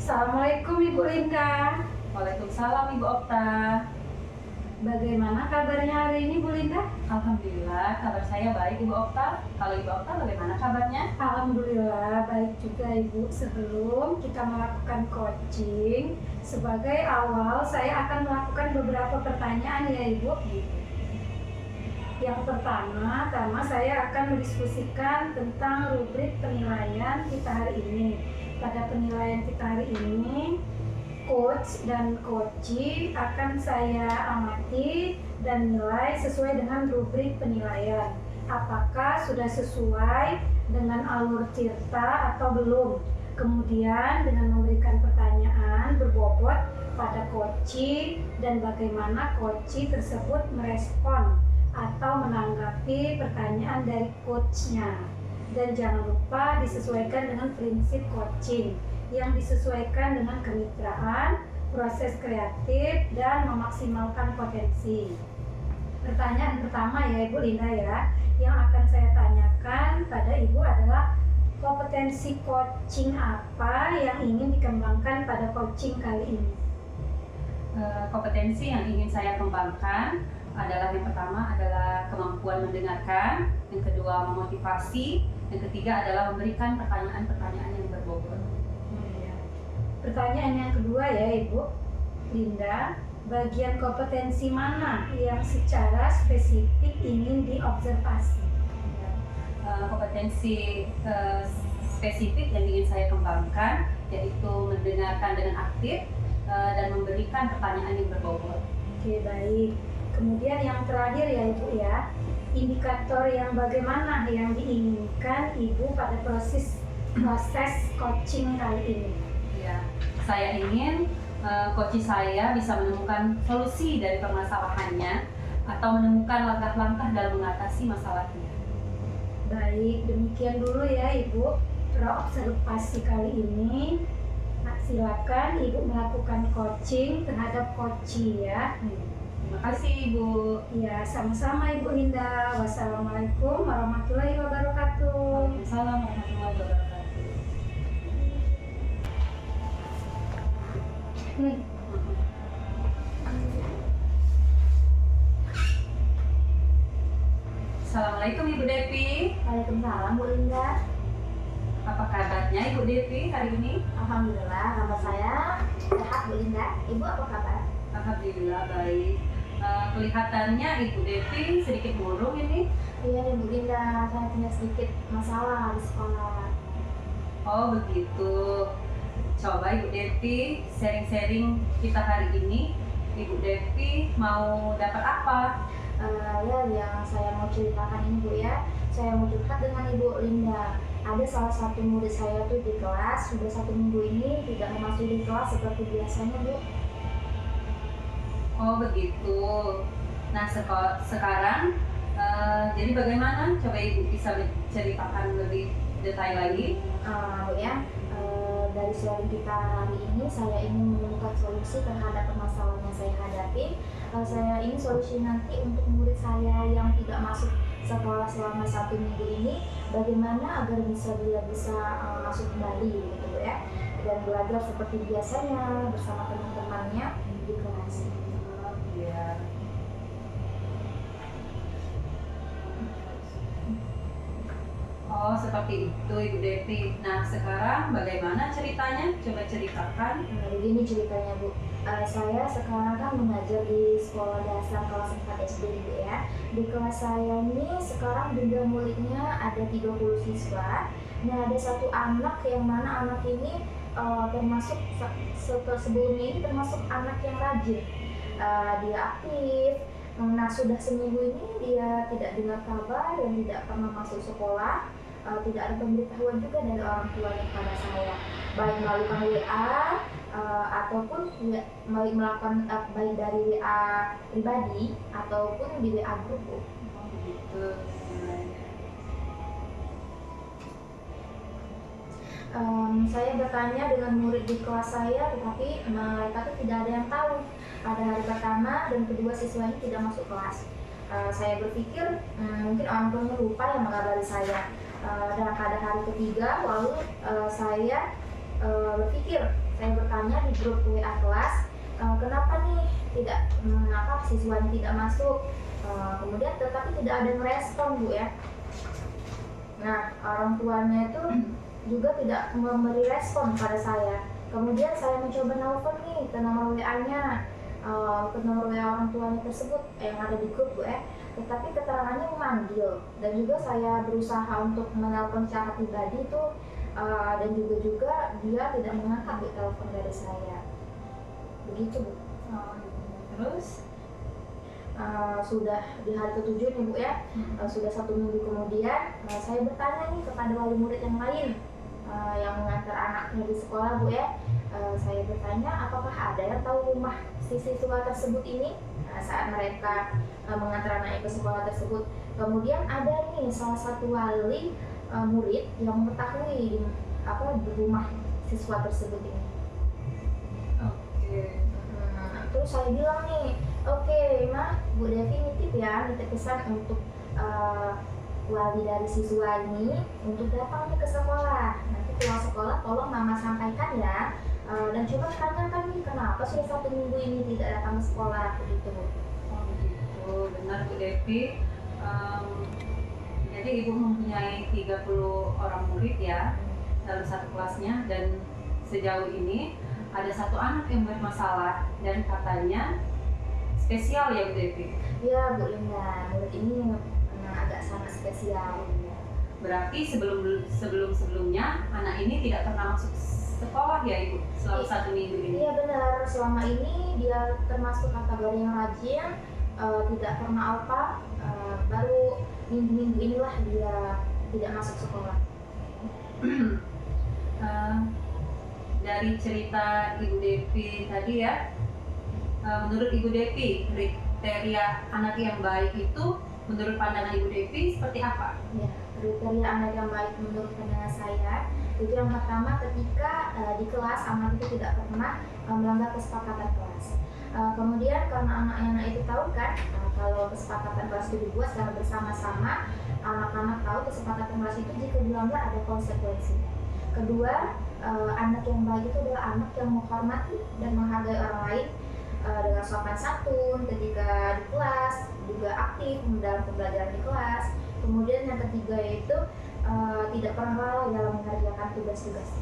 Assalamualaikum Ibu Linda. Waalaikumsalam Ibu Okta. Bagaimana kabarnya hari ini Bu Linda? Alhamdulillah, kabar saya baik Ibu Okta. Kalau Ibu Okta bagaimana kabarnya? Alhamdulillah baik juga Ibu. Sebelum kita melakukan coaching, sebagai awal saya akan melakukan beberapa pertanyaan ya Ibu. Yang pertama, saya akan mendiskusikan tentang rubrik penilaian kita hari ini. Pada penilaian kita hari ini, coach dan coachee akan saya amati dan nilai sesuai dengan rubrik penilaian. Apakah sudah sesuai dengan alur Tirta atau belum? Kemudian dengan memberikan pertanyaan berbobot pada coachee dan bagaimana coachee tersebut merespon atau menanggapi pertanyaan dari coachnya. Dan jangan lupa disesuaikan dengan prinsip coaching yang disesuaikan dengan kemitraan, proses kreatif, dan memaksimalkan potensi. Pertanyaan pertama ya Ibu Linda ya, yang akan saya tanyakan pada Ibu adalah kompetensi coaching apa yang ingin dikembangkan pada coaching kali ini? Kompetensi yang ingin saya kembangkan adalah yang pertama adalah kemampuan mendengarkan, yang kedua memotivasi, yang ketiga adalah memberikan pertanyaan-pertanyaan yang berbobot. Pertanyaan yang kedua ya Ibu Linda, bagian kompetensi mana yang secara spesifik ingin diobservasi? Kompetensi spesifik yang ingin saya kembangkan yaitu mendengarkan dengan aktif dan memberikan pertanyaan yang berbobot. Oke, baik. Kemudian yang terakhir ya Ibu ya, indikator yang bagaimana yang diinginkan Ibu pada proses coaching kali ini? Ya, saya ingin coaching saya bisa menemukan solusi dari permasalahannya atau menemukan langkah-langkah dalam mengatasi masalahnya. Baik, demikian dulu ya Ibu observasi kali ini. Nah, silakan Ibu melakukan coaching terhadap coachee ya. Terima kasih Ibu. Ya, sama-sama Ibu Linda. Wassalamualaikum warahmatullahi wabarakatuh. Waalaikumsalam warahmatullahi wabarakatuh. Assalamualaikum Ibu Devi. Waalaikumsalam Bu Linda. Apa kabarnya Ibu Devi hari ini? Alhamdulillah, kabar saya sehat Bu Linda. Ibu apa kabar? Alhamdulillah baik. Kelihatannya Ibu Devi sedikit murung ini. Iya nih Bu Linda, saya punya sedikit masalah di sekolah. Oh begitu. Coba Ibu Devi sharing-sharing kita hari ini. Ibu Devi mau dapat apa? Ya yang saya mau ceritakan ini Bu ya, saya mau curhat dengan Ibu Linda. Ada salah satu murid saya tuh di kelas, sudah 1 minggu ini tidak memasuki kelas seperti biasanya Bu. Oh begitu. Nah sekarang jadi bagaimana? Coba Ibu bisa ceritakan lebih detail lagi. Bu ya, dari sharing kita hari ini saya ingin menemukan solusi terhadap permasalahan yang saya hadapi. Saya ingin solusi nanti untuk murid saya yang tidak masuk sekolah selama 1 minggu ini, bagaimana agar dia bisa masuk kembali gitu Bu ya, dan belajar seperti biasanya bersama teman-temannya di kelas. Ya. Oh seperti itu Ibu Devi. Nah sekarang bagaimana ceritanya? Coba ceritakan. Begini ceritanya Bu. Saya sekarang kan mengajar di sekolah dasar kelas 4 SD Bu ya. Di kelas saya ini sekarang jumlah muridnya ada 30 siswa. Nah ada satu anak yang mana anak ini termasuk sebelumnya ini termasuk anak yang rajin. Dia aktif. Nah sudah seminggu ini dia tidak dengar kabar dan tidak pernah masuk sekolah. Tidak ada pemberitahuan juga dari orang tuanya kepada saya, baik melalui WA ataupun baik melakukan baik dari WA pribadi ataupun di WA grup. Oh begitu. Saya bertanya dengan murid di kelas saya, tetapi mereka tidak ada yang tahu. Pada hari pertama dan kedua siswa ini tidak masuk kelas. Saya berpikir mungkin orang tuanya lupa yang mengabari saya. Dan pada hari ketiga lalu saya berpikir Saya bertanya di grup WA kelas, kenapa nih kenapa siswanya tidak masuk? Kemudian tetapi tidak ada yang respon Bu ya. Nah, orang tuanya itu juga tidak memberi respon pada saya. Kemudian saya mencoba nelfon nih ke nomor WA-nya, ke nomor WA orang tuanya tersebut yang ada di grup Bu ya. Tetapi keterangannya memanggil, dan juga saya berusaha untuk menelpon secara pribadi itu, dan juga dia tidak mengangkat Bu telepon dari saya. Begitu Bu. Terus Sudah di hari ke-7 nih Bu ya, sudah 1 minggu kemudian, saya bertanya nih kepada wali murid yang lain yang mengantar anaknya di sekolah Bu ya. Saya bertanya apakah ada yang tahu rumah si siswa tersebut ini saat mereka mengantar anaknya ke sekolah tersebut. Kemudian ada nih salah satu wali murid yang mengetahui di rumah siswa tersebut ini. oke. Terus saya bilang nih, oke, Ma, Bu Devi nitip pesan untuk wali dari siswa ini untuk datang nih ke sekolah. Nanti pulang sekolah tolong Mama sampaikan ya, dan coba tanyakan nih kenapa sudah 1 minggu ini tidak datang ke sekolah, begitu Bu. Oh begitu, benar Bu Devi. Jadi Ibu mempunyai 30 orang murid ya dalam satu kelasnya, dan sejauh ini ada 1 anak yang bermasalah dan katanya spesial ya Bu Devi. Iya Bu Linda, murid ini agak sangat spesial. Berarti sebelumnya anak ini tidak pernah masuk sekolah ya Ibu selama 1 minggu ini. Iya benar, selama ini dia termasuk kategori yang rajin, tidak pernah alpa, baru minggu-minggu inilah dia tidak masuk sekolah. Dari cerita Ibu Devi tadi ya, menurut Ibu Devi kriteria anak yang baik itu menurut pandangan Ibu Devi seperti apa? Ya, kriteria anak yang baik menurut pandangan saya itu yang pertama ketika di kelas anak itu tidak pernah melanggar kesepakatan kelas. Kemudian karena anak-anak itu tahu kan kalau kesepakatan kelas itu dibuat secara bersama-sama, anak-anak tahu kesepakatan kelas itu jika dilanggar ada konsekuensinya. Kedua, anak yang baik itu adalah anak yang menghormati dan menghargai orang lain dengan sopan santun ketika di kelas, juga aktif dalam pembelajaran di kelas. Kemudian yang ketiga yaitu tidak pernah lalai dalam mengerjakan tugas-tugas.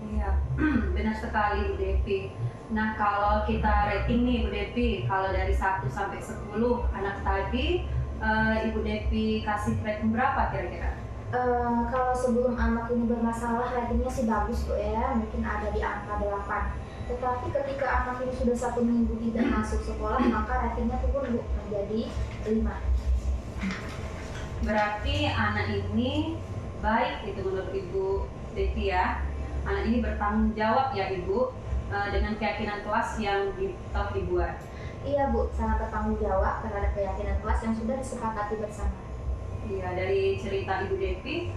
Iya, benar sekali Bu Devi. Nah kalau kita rating nih Bu Devi, kalau dari 1 sampai 10 anak tadi, Ibu Devi kasih rating berapa kira-kira? Kalau sebelum anak ini bermasalah ratingnya sih bagus Bu ya, mungkin ada di angka 8. Tetapi ketika anak ini sudah 1 minggu tidak masuk sekolah, maka ratingnya turun Bu menjadi 5. Berarti anak ini baik itu menurut Ibu Devi ya. Anak ini bertanggung jawab ya Ibu, dengan keyakinan kelas yang telah dibuat. Iya Bu, sangat bertanggung jawab terhadap keyakinan kelas yang sudah disepakati bersama. Iya, dari cerita Ibu Devi,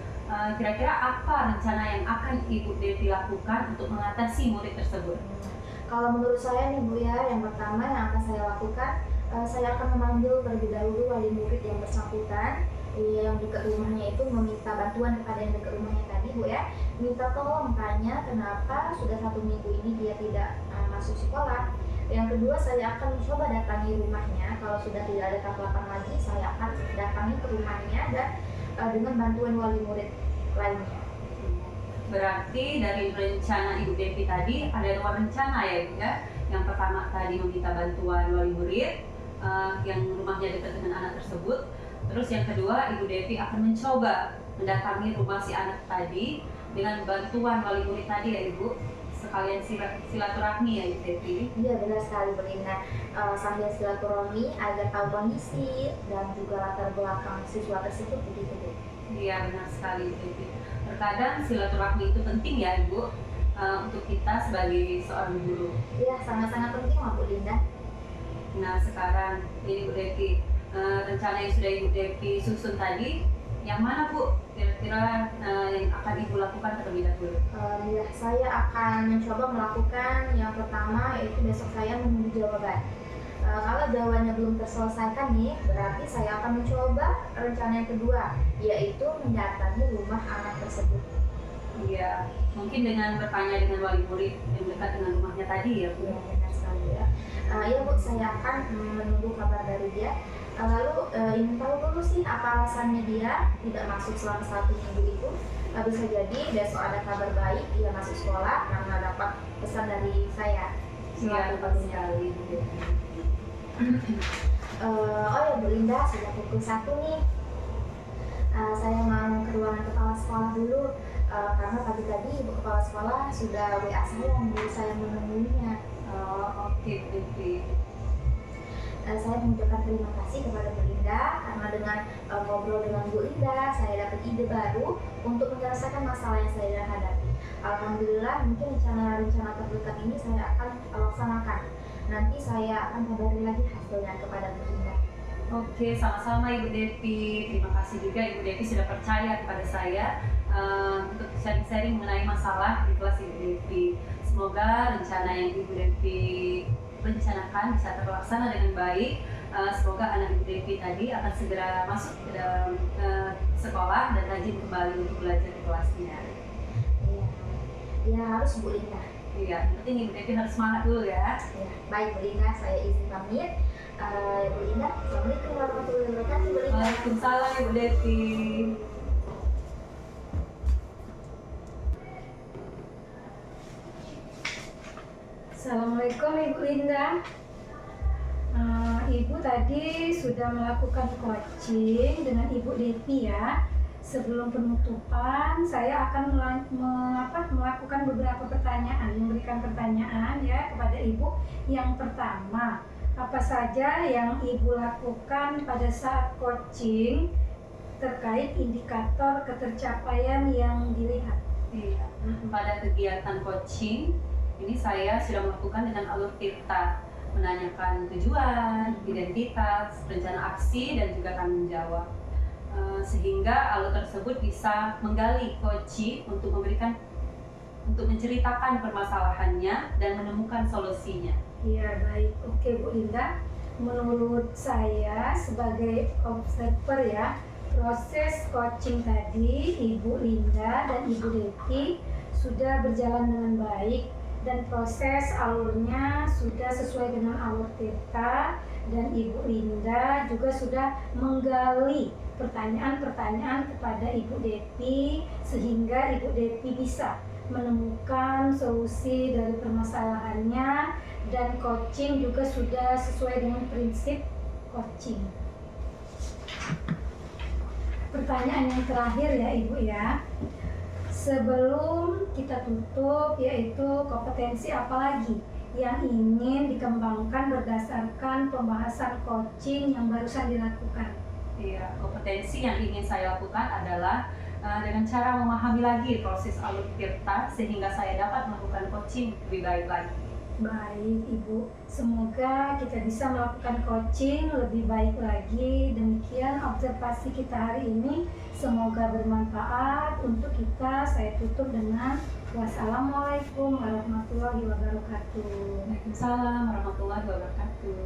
kira-kira apa rencana yang akan Ibu Devi lakukan untuk mengatasi murid tersebut? Kalau menurut saya nih Bu ya, yang pertama yang akan saya lakukan, saya akan memanggil terlebih dahulu wali murid yang bersangkutan, yang dekat rumahnya itu meminta bantuan kepada yang dekat rumahnya tadi Bu ya, minta tolong tanya kenapa sudah 1 minggu ini dia tidak masuk sekolah. Yang kedua, saya akan mencoba datangi rumahnya. Kalau sudah tidak ada tanggapan lagi, saya akan datangi ke rumahnya dan dengan bantuan wali murid lainnya. Berarti dari rencana Ibu Devi tadi ada 2 rencana ya Ibu ya. Yang pertama tadi meminta bantuan wali murid yang rumahnya dekat dengan anak tersebut. Terus yang kedua, Ibu Devi akan mencoba mendatangi rumah si anak tadi dengan bantuan wali murid tadi ya Ibu. Sekalian silaturahmi ya Ibu Devi. Iya benar sekali Bu Lina, sambil silaturahmi agar tahu kondisi dan juga latar belakang siswa tersebut begitu Bu. Iya benar sekali Ibu Devi. Terkadang silaturahmi itu penting ya Ibu, untuk kita sebagai seorang guru. Iya sangat-sangat penting Bu Linda. Nah sekarang ini Bu Devi, rencana yang sudah Ibu Devi susun tadi, yang mana Bu kira-kira yang akan Ibu lakukan terlebih dahulu? Ya, saya akan mencoba melakukan yang pertama yaitu besok saya menunggu jawaban. Kalau jawabannya belum terselesaikan nih, berarti saya akan mencoba rencana yang kedua, yaitu mendatangi rumah anak tersebut. Iya, mungkin dengan bertanya dengan wali murid yang dekat dengan rumahnya tadi ya Bu. Ya, benar sekali ya. Ya Bu, saya akan menunggu kabar dari dia. Lalu ingin tahu dulu sih apa alasannya dia tidak masuk selama 1 minggu itu. Bisa jadi besok ada kabar baik dia masuk sekolah karena dapat pesan dari saya. Iya, tepat sekali. Oh ya Bu Linda, sudah pukul 1 nih. Saya mau ke ruangan kepala sekolah dulu karena pagi tadi ibu kepala sekolah sudah WA saya menyuruh saya menemuinya. Oh, oke, Devi. Saya mengucapkan terima kasih kepada Bu Linda karena dengan ngobrol dengan Bu Linda saya dapat ide baru untuk menyelesaikan masalah yang saya hadapi. Alhamdulillah, mungkin rencana terdekat ini saya akan laksanakan. Nanti saya akan kabari lagi hasilnya kepada Bu Linda. Oke, sama-sama Ibu Devi. Terima kasih juga Ibu Devi sudah percaya kepada saya untuk sharing-sharing mengenai masalah di kelas Ibu Devi. Semoga rencana yang Ibu Devi rencanakan bisa terlaksana dengan baik. Semoga anak Ibu Devi tadi akan segera masuk ke dalam sekolah dan rajin kembali untuk belajar di kelasnya. Iya, ya harus Bu Linda. Iya, yang penting Ibu Devi harus semangat dulu ya. Ya, baik Bu Linda, saya izin pamit. Bu Linda, Assalamualaikum warahmatullahi wabarakatuh Bu Linda. Waalaikumsalam Ibu Devi. Assalamualaikum Ibu Linda. Ibu tadi sudah melakukan coaching dengan Ibu Devi ya. Sebelum penutupan, saya akan melakukan beberapa pertanyaan, memberikan pertanyaan ya kepada Ibu. Yang pertama, apa saja yang Ibu lakukan pada saat coaching terkait indikator ketercapaian yang dilihat? Iya, pada kegiatan coaching ini saya sudah melakukan dengan alur tirta, menanyakan tujuan, identitas, rencana aksi, dan juga tanggung jawab. Sehingga alur tersebut bisa menggali coaching untuk menceritakan permasalahannya dan menemukan solusinya. Iya, baik. Oke Bu Linda, menurut saya sebagai observer ya, proses coaching tadi Ibu Linda dan Ibu Devi sudah berjalan dengan baik dan proses alurnya sudah sesuai dengan alur tirta, dan Ibu Linda juga sudah menggali pertanyaan-pertanyaan kepada Ibu Devi sehingga Ibu Devi bisa menemukan solusi dari permasalahannya, dan coaching juga sudah sesuai dengan prinsip coaching. Pertanyaan yang terakhir ya Ibu ya, sebelum kita tutup, yaitu kompetensi apa lagi yang ingin dikembangkan berdasarkan pembahasan coaching yang barusan dilakukan? Iya, kompetensi yang ingin saya lakukan adalah dengan cara memahami lagi proses alur tirta sehingga saya dapat melakukan coaching lebih baik lagi. Baik Ibu, semoga kita bisa melakukan coaching lebih baik lagi. Demikian observasi kita hari ini, semoga bermanfaat untuk kita. Saya tutup dengan wassalamualaikum warahmatullahi wabarakatuh. Waalaikumsalam warahmatullahi wabarakatuh.